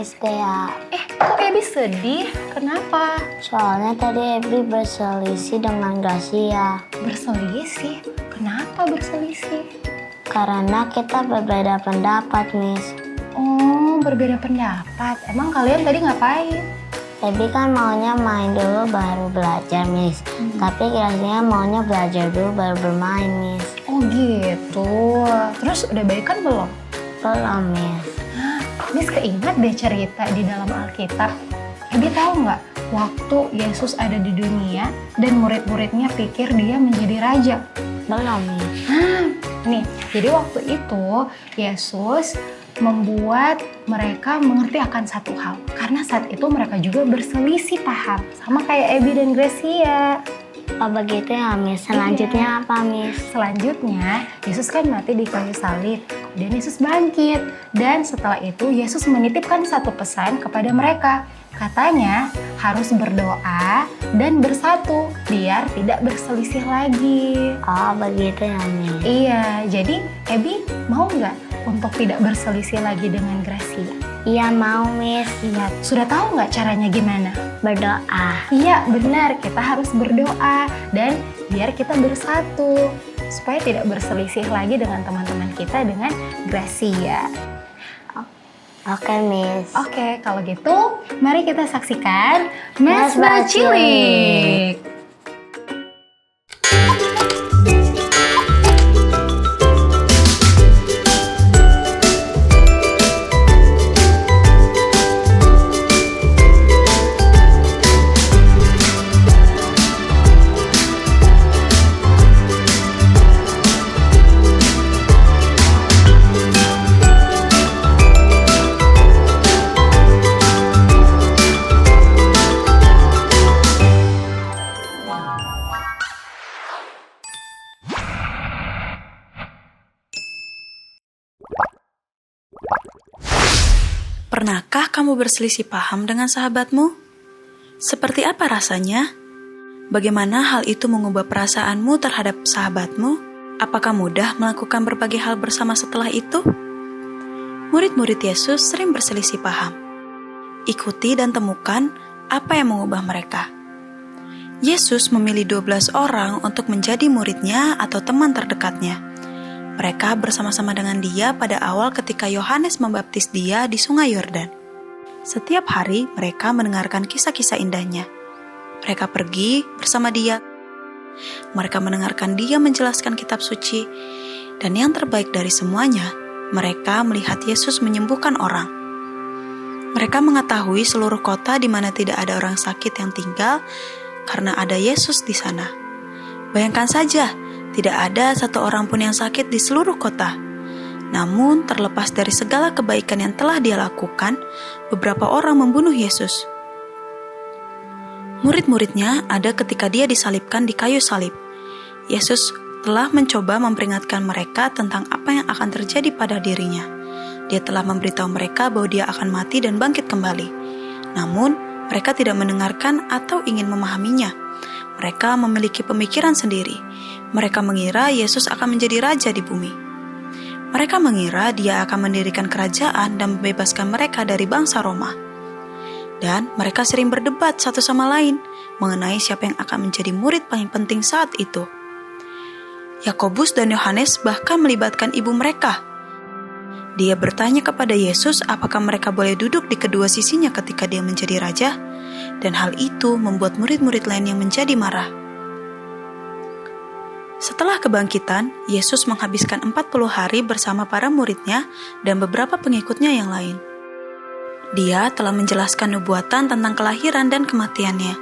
Miss Tia. Kok Ebi sedih? Kenapa? Soalnya tadi Ebi berselisih dengan Gracia. Berselisih? Kenapa berselisih? Karena kita berbeda pendapat, Miss. Oh, berbeda pendapat. Emang kalian tadi ngapain? Ebi kan maunya main dulu baru belajar, Miss. Tapi Gracia maunya belajar dulu baru bermain, Miss. Oh gitu. Terus udah baikan belum? Belum, Miss. Miss keinget deh cerita di dalam Alkitab. Ebi tahu nggak? Waktu Yesus ada di dunia dan murid-muridnya pikir dia menjadi raja. Belum, Miss. Nih, jadi waktu itu Yesus membuat mereka mengerti akan satu hal. Karena saat itu mereka juga berselisih paham. Sama kayak Ebi dan Gracia. Oh begitu ya, Miss. Selanjutnya apa, Miss? Selanjutnya, Yesus kan mati di kayu salib. Kemudian Yesus bangkit. Dan setelah itu, Yesus menitipkan satu pesan kepada mereka. Katanya, harus berdoa dan bersatu, biar tidak berselisih lagi. Oh begitu ya, Miss. Iya, jadi Ebi mau nggak untuk tidak berselisih lagi dengan Gracia? Iya mau, Miss. Iya, sudah tahu nggak caranya gimana? Berdoa. Iya, benar. Kita harus berdoa dan biar kita bersatu supaya tidak berselisih lagi dengan teman-teman kita dengan Gracia. Oke, Miss. Oke, kalau gitu mari kita saksikan Mesbah Mesbah Cilik. Pernahkah kamu berselisih paham dengan sahabatmu? Seperti apa rasanya? Bagaimana hal itu mengubah perasaanmu terhadap sahabatmu? Apakah mudah melakukan berbagai hal bersama setelah itu? Murid-murid Yesus sering berselisih paham. Ikuti dan temukan apa yang mengubah mereka. Yesus memilih 12 orang untuk menjadi muridnya atau teman terdekatnya. Mereka bersama-sama dengan dia pada awal ketika Yohanes membaptis dia di Sungai Yordan. Setiap hari mereka mendengarkan kisah-kisah indahnya. Mereka pergi bersama dia. Mereka mendengarkan dia menjelaskan kitab suci. Dan yang terbaik dari semuanya, mereka melihat Yesus menyembuhkan orang. Mereka mengetahui seluruh kota di mana tidak ada orang sakit yang tinggal karena ada Yesus di sana. Bayangkan saja, tidak ada satu orang pun yang sakit di seluruh kota. Namun, terlepas dari segala kebaikan yang telah dia lakukan, beberapa orang membunuh Yesus. Murid-muridnya ada ketika dia disalibkan di kayu salib. Yesus telah mencoba memperingatkan mereka tentang apa yang akan terjadi pada dirinya. Dia telah memberitahu mereka bahwa dia akan mati dan bangkit kembali. Namun, mereka tidak mendengarkan atau ingin memahaminya. Mereka memiliki pemikiran sendiri. Mereka mengira Yesus akan menjadi raja di bumi. Mereka mengira dia akan mendirikan kerajaan dan membebaskan mereka dari bangsa Roma. Dan mereka sering berdebat satu sama lain mengenai siapa yang akan menjadi murid paling penting saat itu. Yakobus dan Yohanes bahkan melibatkan ibu mereka. Dia bertanya kepada Yesus apakah mereka boleh duduk di kedua sisinya ketika dia menjadi raja, dan hal itu membuat murid-murid lain yang menjadi marah. Setelah kebangkitan, Yesus menghabiskan 40 hari bersama para muridnya dan beberapa pengikutnya yang lain. Dia telah menjelaskan nubuatan tentang kelahiran dan kematiannya.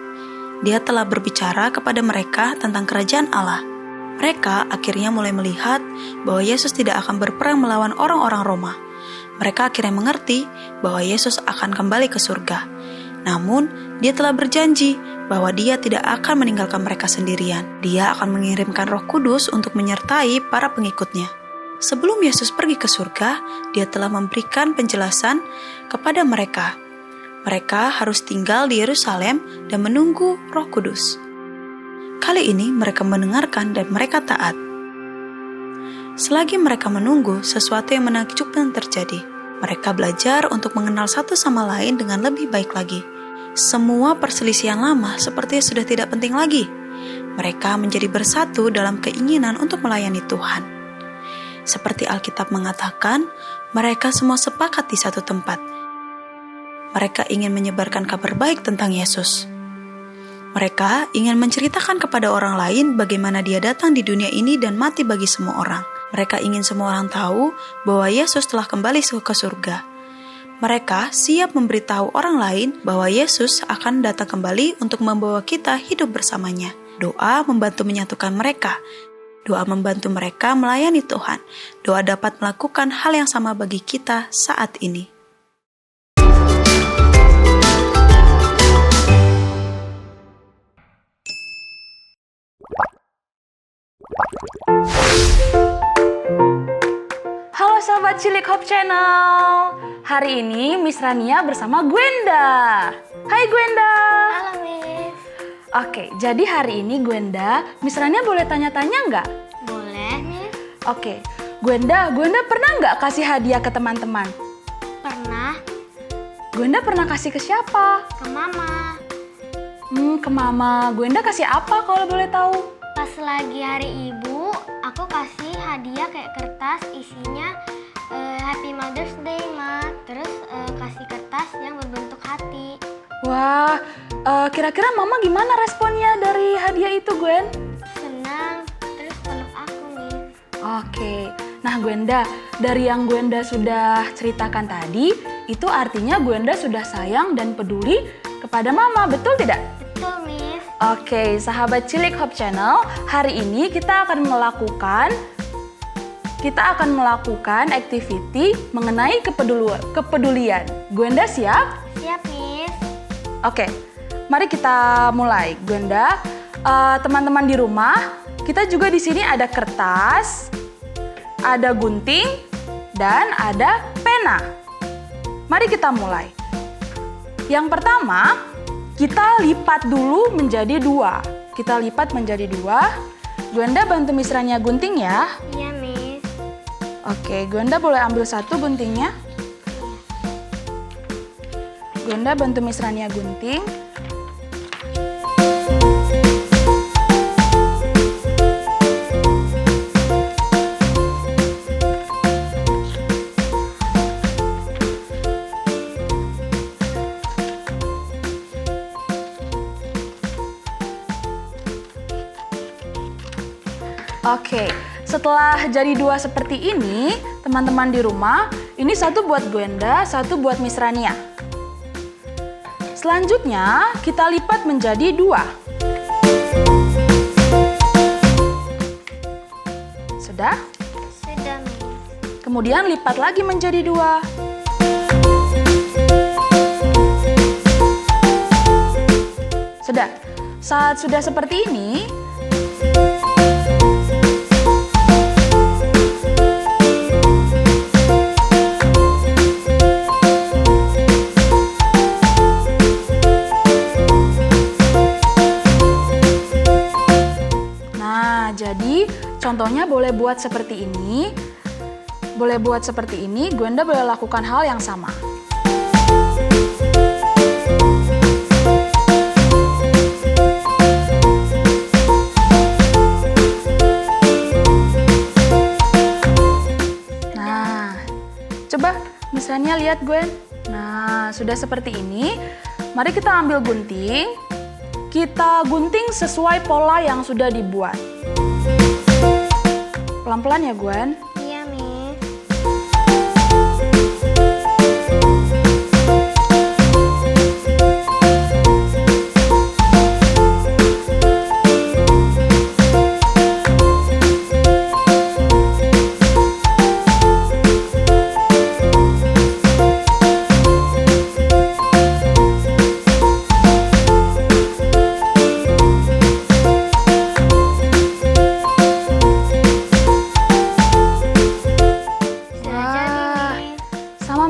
Dia telah berbicara kepada mereka tentang kerajaan Allah. Mereka akhirnya mulai melihat bahwa Yesus tidak akan berperang melawan orang-orang Roma. Mereka akhirnya mengerti bahwa Yesus akan kembali ke surga. Namun, dia telah berjanji bahwa dia tidak akan meninggalkan mereka sendirian. Dia akan mengirimkan Roh Kudus untuk menyertai para pengikutnya. Sebelum Yesus pergi ke surga, dia telah memberikan penjelasan kepada mereka. Mereka harus tinggal di Yerusalem dan menunggu Roh Kudus. Kali ini mereka mendengarkan dan mereka taat. Selagi mereka menunggu, sesuatu yang menakjubkan terjadi. Mereka belajar untuk mengenal satu sama lain dengan lebih baik lagi. Semua perselisihan lama sepertinya sudah tidak penting lagi. Mereka menjadi bersatu dalam keinginan untuk melayani Tuhan. Seperti Alkitab mengatakan, mereka semua sepakat di satu tempat. Mereka ingin menyebarkan kabar baik tentang Yesus. Mereka ingin menceritakan kepada orang lain bagaimana Dia datang di dunia ini dan mati bagi semua orang. Mereka ingin semua orang tahu bahwa Yesus telah kembali ke surga. Mereka siap memberitahu orang lain bahwa Yesus akan datang kembali untuk membawa kita hidup bersamanya. Doa membantu menyatukan mereka. Doa membantu mereka melayani Tuhan. Doa dapat melakukan hal yang sama bagi kita saat ini. Halo sahabat Cilik Hope Channel. Hari ini Miss Rania bersama Gwenda. Hai Gwenda. Halo, Miss. Oke, jadi hari ini Gwenda, Miss Rania boleh tanya-tanya nggak? Boleh, Miss? Oke, Gwenda pernah nggak kasih hadiah ke teman-teman? Pernah Gwenda pernah kasih ke siapa? ke Mama. Ke Mama. Gwenda kasih apa kalau boleh tahu? Pas lagi hari ibu, aku kasih hadiah kayak kertas isinya Happy Mother's Day, Ma. Terus kasih kertas yang berbentuk hati. Wah, kira-kira Mama gimana responnya dari hadiah itu, Gwen? Senang, terus peluk aku, Miss. Oke, nah Gwenda, dari yang Gwenda sudah ceritakan tadi, itu artinya Gwenda sudah sayang dan peduli kepada Mama, betul tidak? Betul, Miss. Oke, sahabat Cilik Hope Channel, hari ini kita akan melakukan activity mengenai kepedulian. Gwenda siap? Siap, Miss. Oke, mari kita mulai. Gwenda, teman-teman di rumah, kita juga di sini ada kertas, ada gunting, dan ada pena. Mari kita mulai. Yang pertama, kita lipat dulu menjadi 2. Kita lipat menjadi 2. Gwenda bantu Miss Rania gunting ya. Iya, Miss. Oke, Gwenda boleh ambil satu guntingnya. Gwenda bantu Miss Rania gunting. Oke, setelah jadi 2 seperti ini, teman-teman di rumah, ini satu buat Gwenda, satu buat Miss Rania. Selanjutnya, kita lipat menjadi 2. Sudah? Sudah, Miss. Kemudian lipat lagi menjadi 2. Sudah. Saat sudah seperti ini, jadi contohnya boleh buat seperti ini. Gwenda boleh lakukan hal yang sama. Nah, coba misalnya lihat Gwen. Nah, sudah seperti ini. Mari kita ambil gunting. Kita gunting sesuai pola yang sudah dibuat. Pelan-pelan ya, Gwen. Iya, Miss.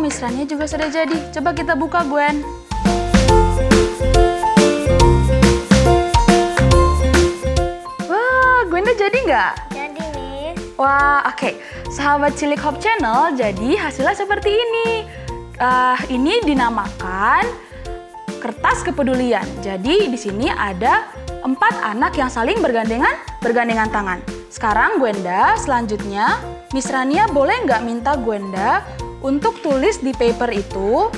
Misranya juga sudah jadi. Coba kita buka, Gwen. Wah, Gwenda jadi nggak? Jadi, Miss. Wah, oke. sahabat Cilik Hope Channel, jadi hasilnya seperti ini. Ini dinamakan kertas kepedulian. Jadi di sini ada 4 anak yang saling bergandengan tangan. Sekarang Gwenda, selanjutnya Miss Rania boleh nggak minta Gwenda untuk tulis di paper itu.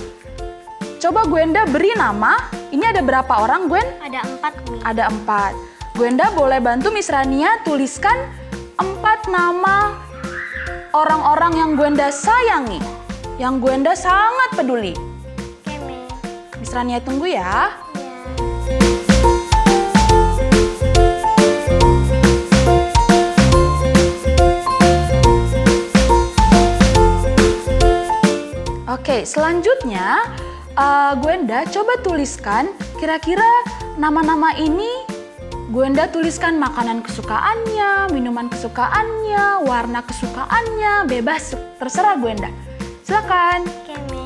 Coba Gwenda beri nama. Ini ada berapa orang, Gwen? Ada 4 nih. Ada 4. Gwenda boleh bantu Miss Rania tuliskan 4 nama orang-orang yang Gwenda sayangi, yang Gwenda sangat peduli. Oke, Mi. Miss Rania tunggu ya. Oke, selanjutnya Gwenda coba tuliskan kira-kira nama-nama ini. Gwenda tuliskan makanan kesukaannya, minuman kesukaannya, warna kesukaannya, bebas, terserah Gwenda. Silakan. Oke, Mi.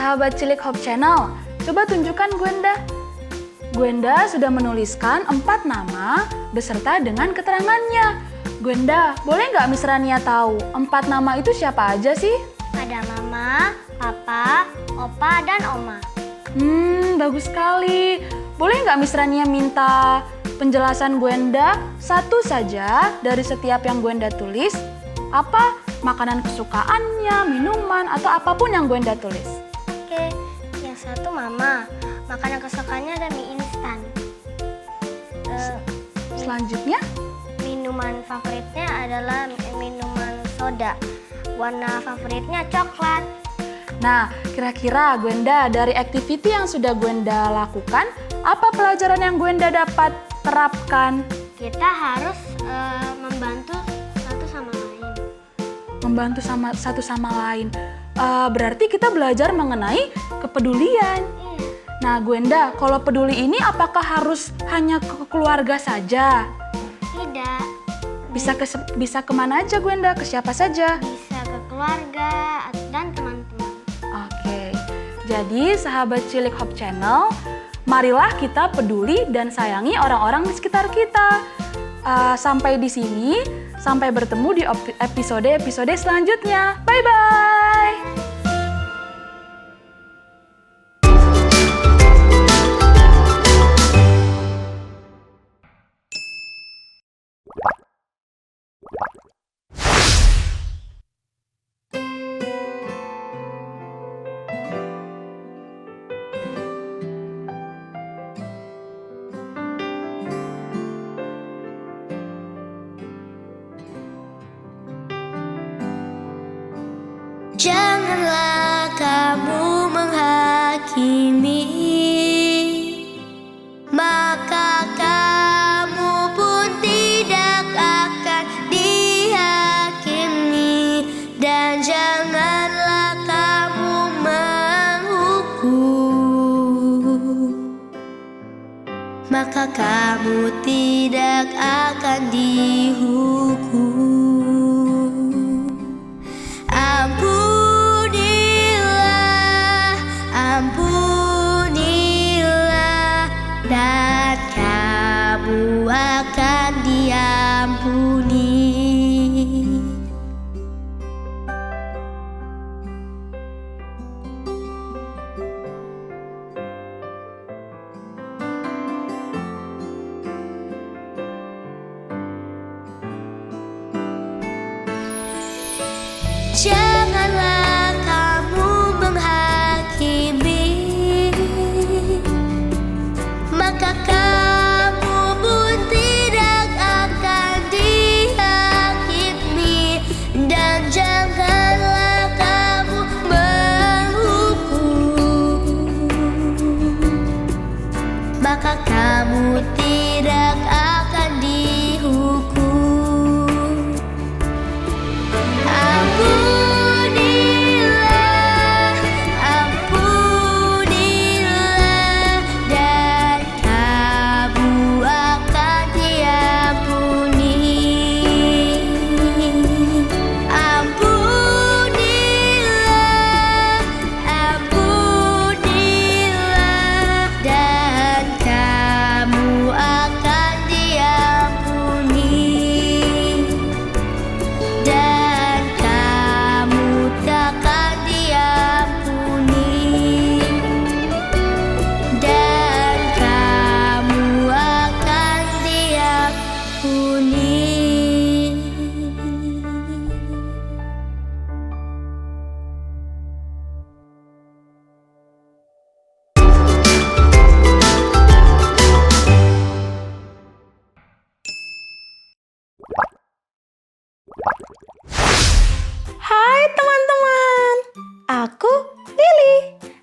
Sahabat Cilik Hope Channel, coba tunjukkan Gwenda. Gwenda sudah menuliskan 4 nama beserta dengan keterangannya. Gwenda, boleh nggak Miss Rania tahu 4 nama itu siapa aja sih? Ada Mama, Papa, Opa, dan Oma. Bagus sekali. Boleh nggak Miss Rania minta penjelasan Gwenda satu saja dari setiap yang Gwenda tulis? Apa makanan kesukaannya, minuman, atau apapun yang Gwenda tulis? Oke, yang satu Mama. Makanan kesukaannya ada mie instan. Selanjutnya? Minuman favoritnya adalah minuman soda. Warna favoritnya coklat. Nah, kira-kira Gwenda dari activity yang sudah Gwenda lakukan, apa pelajaran yang Gwenda dapat terapkan? Kita harus membantu satu sama lain. Membantu satu sama lain. Berarti kita belajar mengenai kepedulian. Iya. Nah, Gwenda, kalau peduli ini apakah harus hanya ke keluarga saja? Tidak. Bisa kemana aja Gwenda? Ke siapa saja? Bisa ke keluarga dan teman-teman. Oke, jadi sahabat Cilik Hope Channel, marilah kita peduli dan sayangi orang-orang di sekitar kita. Sampai di sini, sampai bertemu di episode-episode selanjutnya. Bye-bye! Janganlah kamu menghakimi, maka kamu pun tidak akan dihakimi. Dan janganlah kamu menghukum, maka kamu tidak akan dihukum. Ampunilah, dan kamu akan diampuni. Janganlah kamu menghakimi,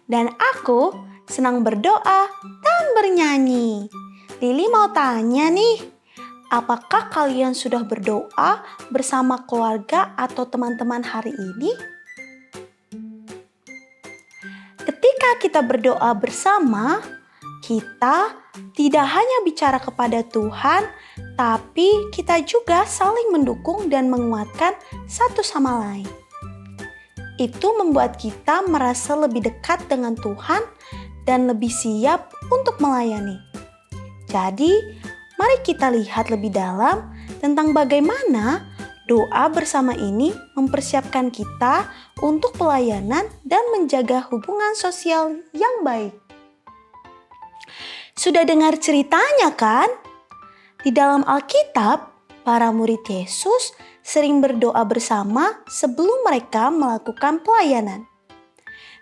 Dan aku senang berdoa dan bernyanyi. Lili mau tanya nih, apakah kalian sudah berdoa bersama keluarga atau teman-teman hari ini? Ketika kita berdoa bersama, kita tidak hanya bicara kepada Tuhan, tapi kita juga saling mendukung dan menguatkan satu sama lain. Itu membuat kita merasa lebih dekat dengan Tuhan dan lebih siap untuk melayani. Jadi, mari kita lihat lebih dalam tentang bagaimana doa bersama ini mempersiapkan kita untuk pelayanan dan menjaga hubungan sosial yang baik. Sudah dengar ceritanya kan? Di dalam Alkitab, para murid Yesus sering berdoa bersama sebelum mereka melakukan pelayanan.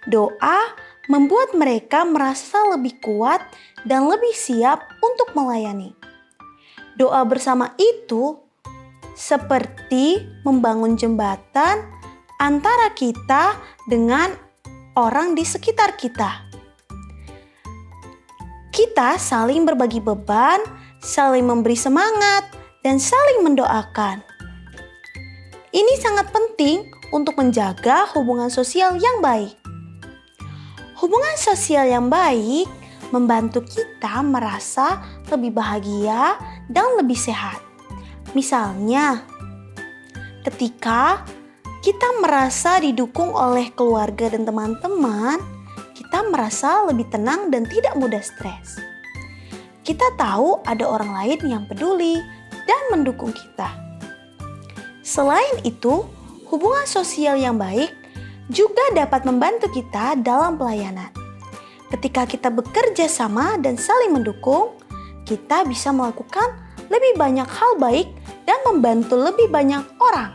Doa membuat mereka merasa lebih kuat dan lebih siap untuk melayani. Doa bersama itu seperti membangun jembatan antara kita dengan orang di sekitar kita. Kita saling berbagi beban, saling memberi semangat, dan saling mendoakan. Ini sangat penting untuk menjaga hubungan sosial yang baik. Hubungan sosial yang baik membantu kita merasa lebih bahagia dan lebih sehat. Misalnya, ketika kita merasa didukung oleh keluarga dan teman-teman, kita merasa lebih tenang dan tidak mudah stres. Kita tahu ada orang lain yang peduli dan mendukung kita. Selain itu, hubungan sosial yang baik juga dapat membantu kita dalam pelayanan. Ketika kita bekerja sama dan saling mendukung, kita bisa melakukan lebih banyak hal baik dan membantu lebih banyak orang.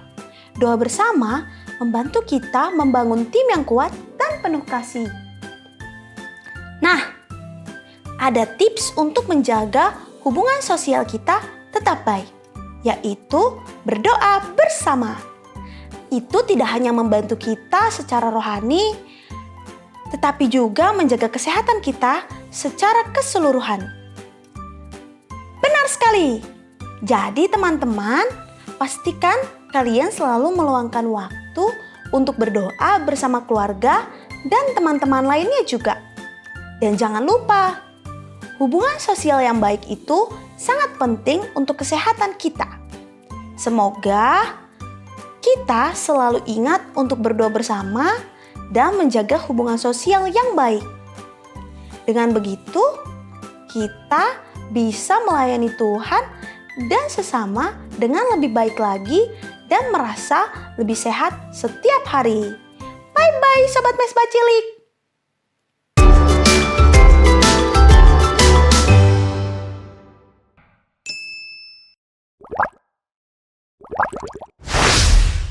Doa bersama membantu kita membangun tim yang kuat dan penuh kasih. Nah, ada tips untuk menjaga hubungan sosial kita tetap baik, yaitu berdoa bersama. Itu tidak hanya membantu kita secara rohani, tetapi juga menjaga kesehatan kita secara keseluruhan. Benar sekali. Jadi teman-teman, pastikan kalian selalu meluangkan waktu untuk berdoa bersama keluarga dan teman-teman lainnya juga. Dan jangan lupa, hubungan sosial yang baik itu sangat penting untuk kesehatan kita. Semoga kita selalu ingat untuk berdoa bersama dan menjaga hubungan sosial yang baik. Dengan begitu, kita bisa melayani Tuhan dan sesama dengan lebih baik lagi dan merasa lebih sehat setiap hari. Bye-bye Sobat Mesbah Cilik!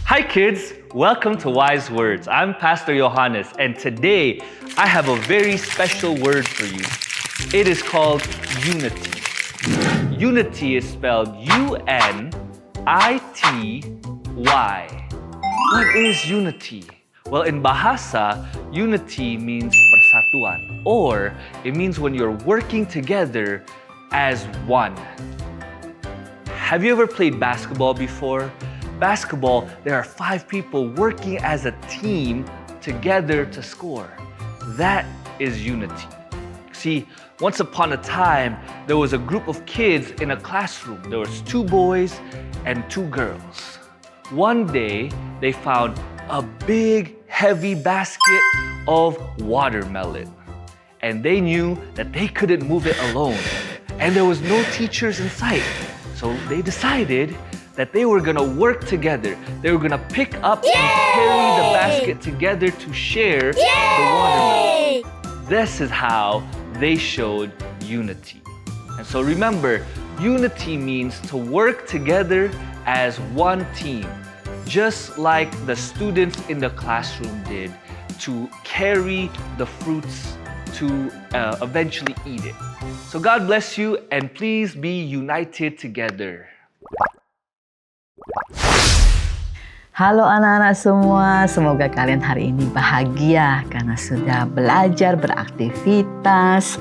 Hi kids, welcome to Wise Words. I'm Pastor Johannes and today I have a very special word for you. It is called unity. Unity is spelled U-N-I-T-Y. What is unity? Well, in Bahasa, unity means persatuan, or it means when you're working together as one. Have you ever played basketball before? Basketball, there are 5 people working as a team together to score. That is unity. See, once upon a time, there was a group of kids in a classroom. There was 2 boys and 2 girls. One day, they found a big, heavy basket of watermelon. And they knew that they couldn't move it alone. And there was no teachers in sight. So they decided that they were gonna work together. They were gonna pick up and carry the basket together to share the watermelon. This is how they showed unity. And so remember, unity means to work together as one team, just like the students in the classroom did to carry the fruits to eventually eat it. So God bless you and please be united together. Halo anak-anak semua, semoga kalian hari ini bahagia karena sudah belajar beraktivitas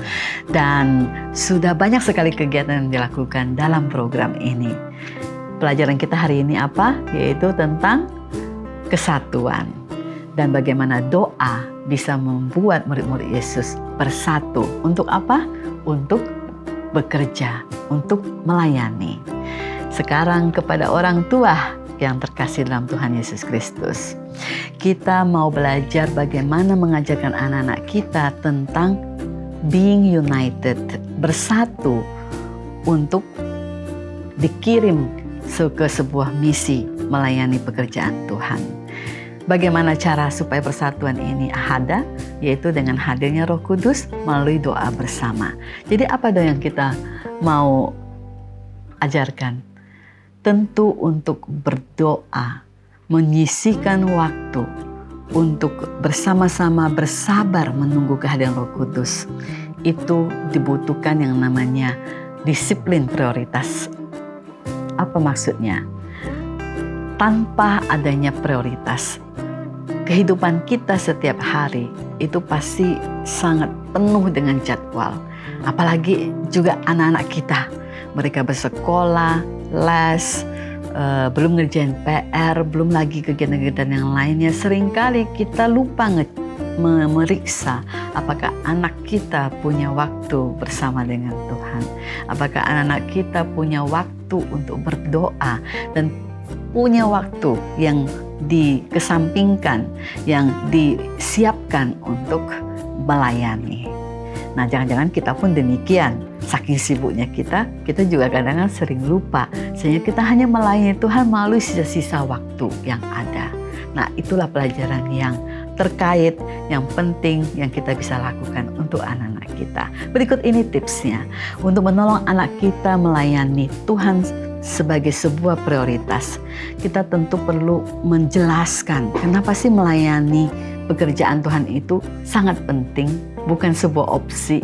dan sudah banyak sekali kegiatan yang dilakukan dalam program ini. Pelajaran kita hari ini apa? Yaitu tentang kesatuan dan bagaimana doa bisa membuat murid-murid Yesus bersatu. Untuk apa? Untuk bekerja, untuk melayani. Sekarang kepada orang tua yang terkasih dalam Tuhan Yesus Kristus, kita mau belajar bagaimana mengajarkan anak-anak kita tentang being united, bersatu untuk dikirim ke sebuah misi melayani pekerjaan Tuhan. Bagaimana cara supaya persatuan ini ada? Yaitu dengan hadirnya Roh Kudus melalui doa bersama. Jadi apa doa yang kita mau ajarkan? Tentu untuk berdoa, menyisihkan waktu untuk bersama-sama bersabar menunggu kehadiran Roh Kudus. Itu dibutuhkan yang namanya disiplin prioritas. Apa maksudnya? Tanpa adanya prioritas, kehidupan kita setiap hari itu pasti sangat penuh dengan jadwal. Apalagi juga anak-anak kita. Mereka bersekolah, les, belum ngerjain PR, belum lagi kegiatan-kegiatan yang lainnya. Seringkali kita lupa memeriksa apakah anak kita punya waktu bersama dengan Tuhan. Apakah anak-anak kita punya waktu untuk berdoa dan punya waktu yang dikesampingkan, yang disiapkan untuk melayani. Nah, jangan-jangan kita pun demikian. Saking sibuknya kita juga kadang-kadang sering lupa. Sehingga kita hanya melayani Tuhan melalui sisa-sisa waktu yang ada. Nah, itulah pelajaran yang terkait, yang penting yang kita bisa lakukan untuk anak-anak kita. Berikut ini tipsnya. Untuk menolong anak kita melayani Tuhan sebagai sebuah prioritas, kita tentu perlu menjelaskan kenapa sih melayani pekerjaan Tuhan itu sangat penting, bukan sebuah opsi.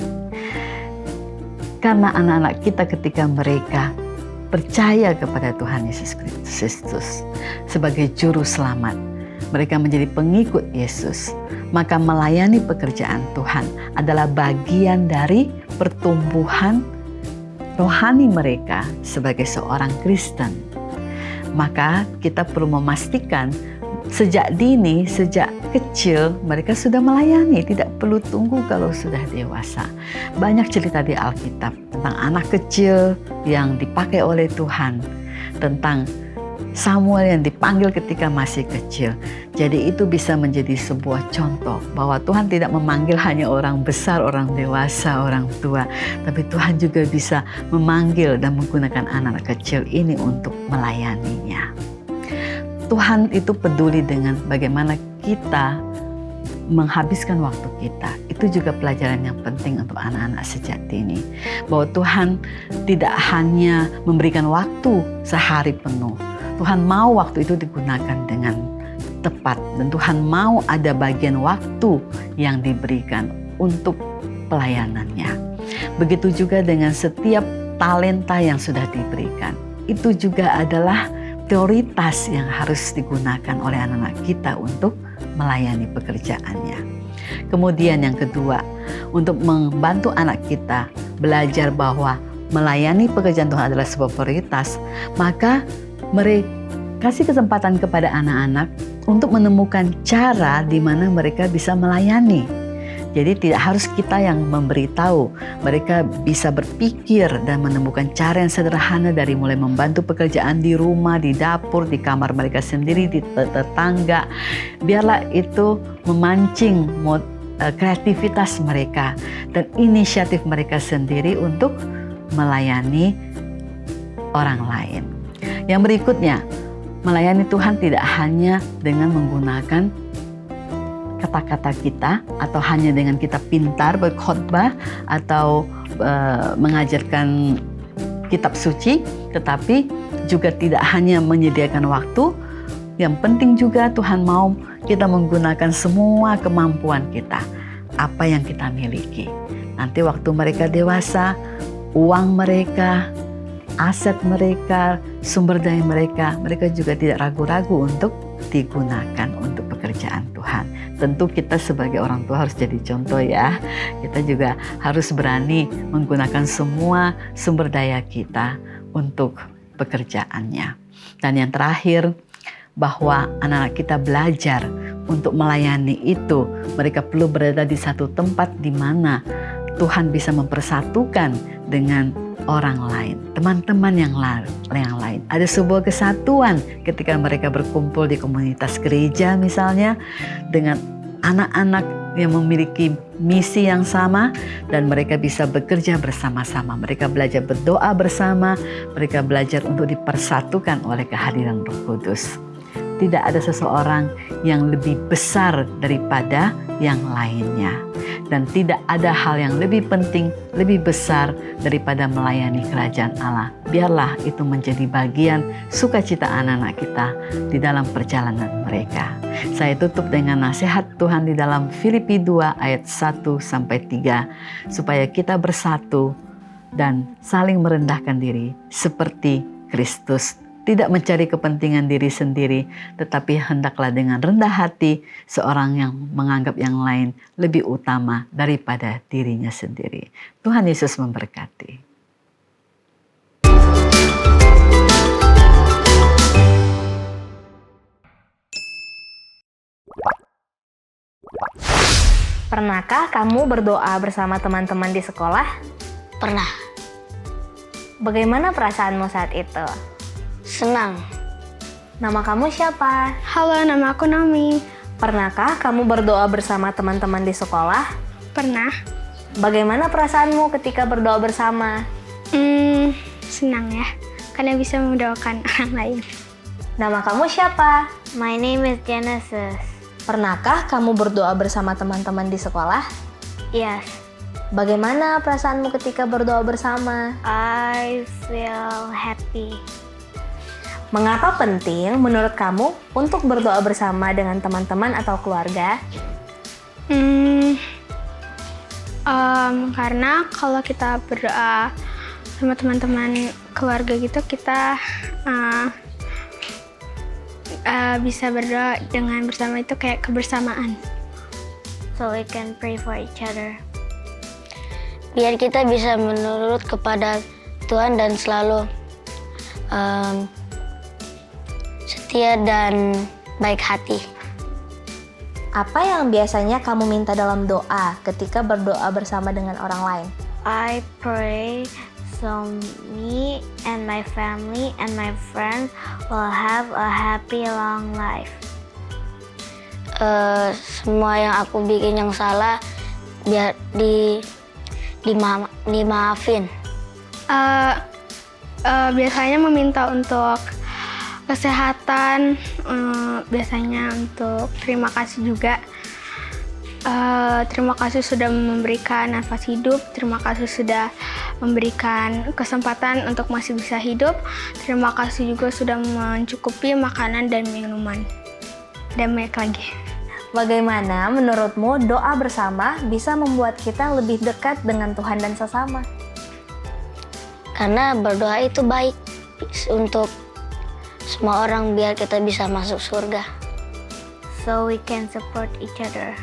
Karena anak-anak kita ketika mereka percaya kepada Tuhan Yesus Kristus sebagai juru selamat, mereka menjadi pengikut Yesus, maka melayani pekerjaan Tuhan adalah bagian dari pertumbuhan rohani mereka sebagai seorang Kristen. Maka kita perlu memastikan sejak dini, sejak kecil mereka sudah melayani, tidak perlu tunggu kalau sudah dewasa. Banyak cerita di Alkitab tentang anak kecil yang dipakai oleh Tuhan, tentang Samuel yang dipanggil ketika masih kecil. Jadi itu bisa menjadi sebuah contoh bahwa Tuhan tidak memanggil hanya orang besar, orang dewasa, orang tua, tapi Tuhan juga bisa memanggil dan menggunakan anak kecil ini untuk melayaninya. Tuhan itu peduli dengan bagaimana kita menghabiskan waktu kita. Itu juga pelajaran yang penting untuk anak-anak sejak dini. Bahwa Tuhan tidak hanya memberikan waktu sehari penuh. Tuhan mau waktu itu digunakan dengan tepat. Dan Tuhan mau ada bagian waktu yang diberikan untuk pelayanannya. Begitu juga dengan setiap talenta yang sudah diberikan. Itu juga adalah prioritas yang harus digunakan oleh anak-anak kita untuk melayani pekerjaannya. Kemudian yang kedua, untuk membantu anak kita belajar bahwa melayani pekerjaan Tuhan adalah sebuah prioritas, maka mereka kasih kesempatan kepada anak-anak untuk menemukan cara di mana mereka bisa melayani. Jadi tidak harus kita yang memberitahu, mereka bisa berpikir dan menemukan cara yang sederhana dari mulai membantu pekerjaan di rumah, di dapur, di kamar mereka sendiri, di tetangga. Biarlah itu memancing kreativitas mereka dan inisiatif mereka sendiri untuk melayani orang lain. Yang berikutnya, melayani Tuhan tidak hanya dengan menggunakan kata-kata kita atau hanya dengan kita pintar berkhotbah atau mengajarkan kitab suci, tetapi juga tidak hanya menyediakan waktu. Yang penting juga Tuhan mau kita menggunakan semua kemampuan kita, apa yang kita miliki. Nanti waktu mereka dewasa, uang mereka, aset mereka, sumber daya mereka juga tidak ragu-ragu untuk digunakan untuk pekerjaan Tuhan. Tentu kita sebagai orang tua harus jadi contoh ya. Kita juga harus berani menggunakan semua sumber daya kita untuk pekerjaannya. Dan yang terakhir, bahwa anak-anak kita belajar untuk melayani itu. Mereka perlu berada di satu tempat di mana Tuhan bisa mempersatukan dengan orang lain, teman-teman yang lain. Ada sebuah kesatuan ketika mereka berkumpul di komunitas gereja misalnya, dengan anak-anak yang memiliki misi yang sama, dan mereka bisa bekerja bersama-sama. Mereka belajar berdoa bersama, mereka belajar untuk dipersatukan oleh kehadiran Roh Kudus. Tidak ada seseorang yang lebih besar daripada yang lainnya. Dan tidak ada hal yang lebih penting, lebih besar daripada melayani kerajaan Allah. Biarlah itu menjadi bagian sukacita anak-anak kita di dalam perjalanan mereka. Saya tutup dengan nasihat Tuhan di dalam Filipi 2 ayat 1-3, supaya kita bersatu dan saling merendahkan diri seperti Kristus. Tidak mencari kepentingan diri sendiri, tetapi hendaklah dengan rendah hati seorang yang menganggap yang lain lebih utama daripada dirinya sendiri. Tuhan Yesus memberkati. Pernahkah kamu berdoa bersama teman-teman di sekolah? Pernah. Bagaimana perasaanmu saat itu? Senang. Nama kamu siapa? Halo, nama aku Naomi. Pernahkah kamu berdoa bersama teman-teman di sekolah? Pernah. Bagaimana perasaanmu ketika berdoa bersama? Senang ya, karena bisa mendoakan orang lain. Nama kamu siapa? My name is Genesis. Pernahkah kamu berdoa bersama teman-teman di sekolah? Yes. Bagaimana perasaanmu ketika berdoa bersama? I feel happy. Mengapa penting menurut kamu untuk berdoa bersama dengan teman-teman atau keluarga? Karena kalau kita berdoa sama teman-teman keluarga gitu, kita bisa berdoa dengan bersama, itu kayak kebersamaan. So we can pray for each other. Biar kita bisa menurut kepada Tuhan dan selalu setia dan baik hati. Apa yang biasanya kamu minta dalam doa ketika berdoa bersama dengan orang lain? I pray so me and my family and my friends will have a happy long life. Semua yang aku bikin yang salah biar dimaafin. Biasanya meminta untuk kesehatan, biasanya untuk terima kasih juga. Terima kasih sudah memberikan nafas hidup, terima kasih sudah memberikan kesempatan untuk masih bisa hidup, terima kasih juga sudah mencukupi makanan dan minuman, dan banyak lagi. Bagaimana menurutmu doa bersama bisa membuat kita lebih dekat dengan Tuhan dan sesama? Karena berdoa itu baik untuk semua orang biar kita bisa masuk surga. So we can support each other.